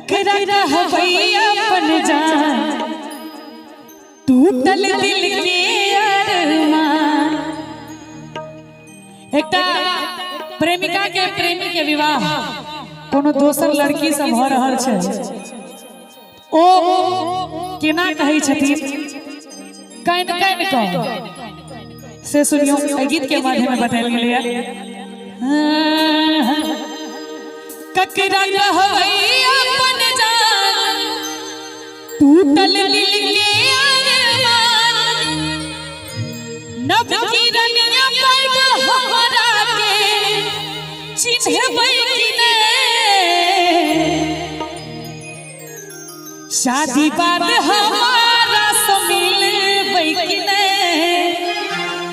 ककरा रहबैया अपन जान टूटल दिल के अरमान। एकटा प्रेमिका के प्रेमी के विवाह कोनो दोसर लड़की से भ रहल छै, ओ केना कहै छथिन कान कान क से सुनियो गीत के माध्यम में बतायल गेलै। ककरा रहबैया अपन जान टूटल दिल के अरमान। नब किरनिया पर हमरा के चिन्हबै कि नै, शादी बाद हमारा से मिलबै कि नै,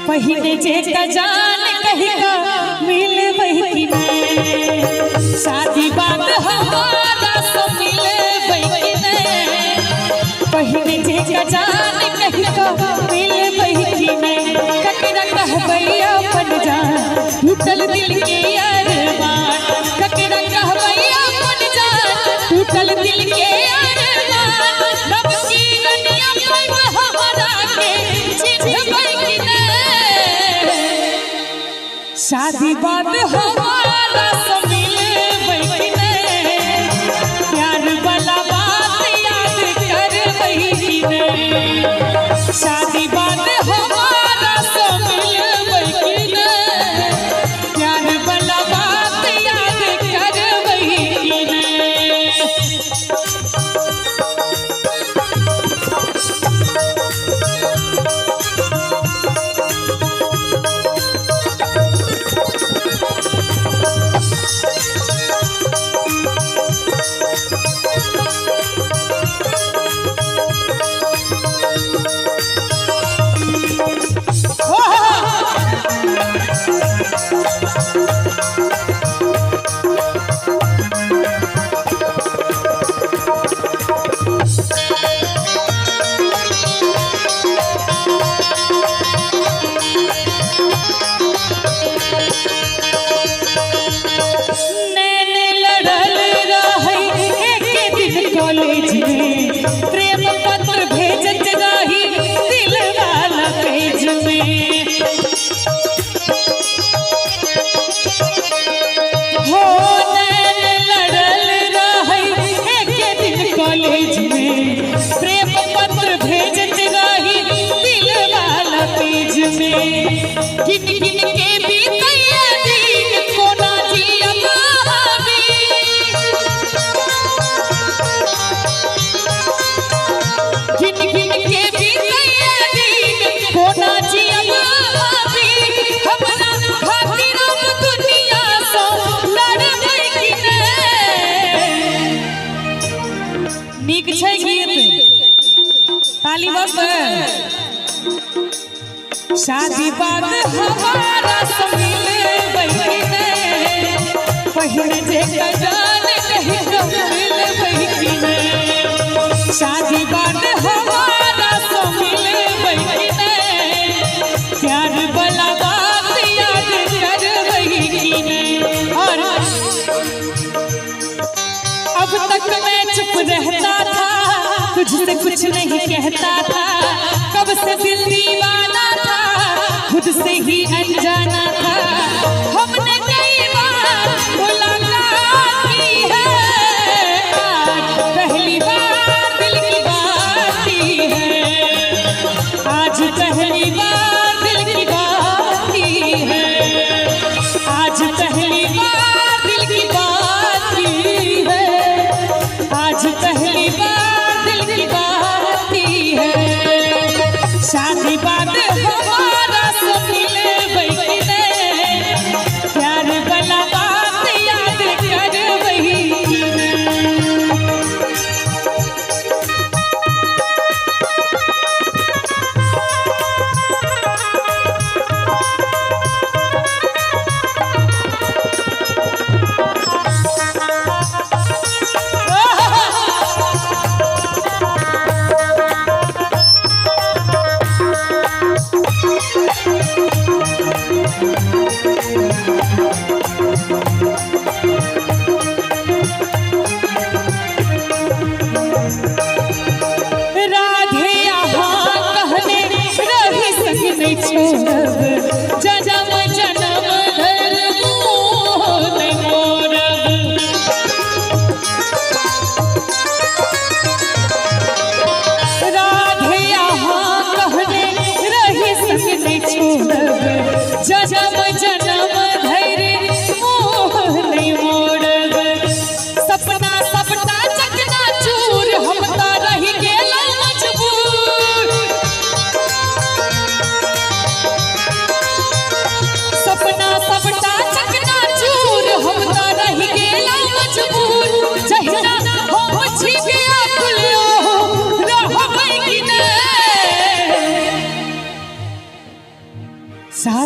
पहिने जे जान कहि का मिलबै कि नै, शादी बाद हमारा से मिलबै कि नै, पहिने जे जान कहि का मिलबै कि नै। ककरा कहबै अपन जान टूटल दिल के अरमान, ककरा कहबै अपन जान टूटल दिल के अरमान। रब की रनिया पर हमरा के चिन्हबै कि नै, शादी बाद हमारा से मिलबै कि नै, प्यार वाला बात याद करबै कि नै, शादी बाद हमारा से मिलबै कि नै, प्यार वाला बात याद करबै कि नै। प्रेम पत्र भेजत रही दिल वाला पेज में, हो नैन लड़ल रही एक दिन कॉलेज में, प्रेम पत्र भेजत रही दिल वाला पेज में। गिन गिन के बीतैया दिन कोना जियब हमी, गिन गिन के बीतैया दिन कोना जियब हमी। हमरा खातिर दुनिया से लड़बै कि नै। नीक छै गीत, ताली बजाबू। शादी बाद हमारा से मिलबै कि नै, पहिने जे जान कहि का मिलबै कि नै, शादी बाद हमारा से मिलबै कि नै, प्यार वाला बात याद करबै कि नै। और अब तक मैं चुप रहता था, तुझसे कुछ नहीं कहता था, कब से दिल दीवाना था, खुद से ही अनजाना था। हमने कई बार मुलाकात की है, आज पहली बार दिल की बात की है, आज पहली बार दिल की बात की है, आज पहली बार दिल की बात की है, आज पहली बार दिल की बात की है। शादी बाद हमारा से मिलबै कि नै,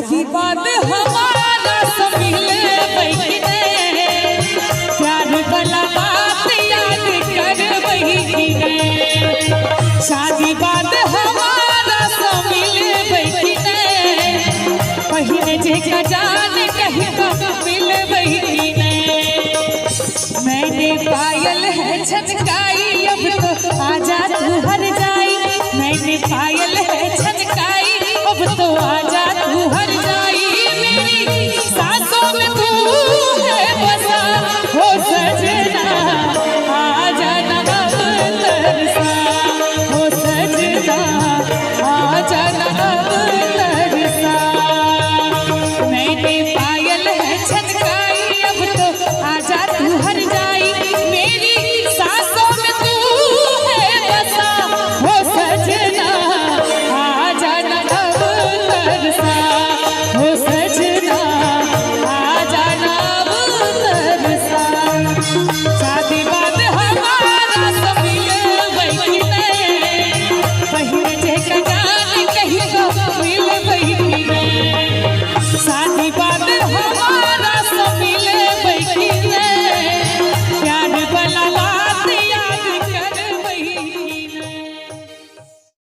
सारी बात हमारी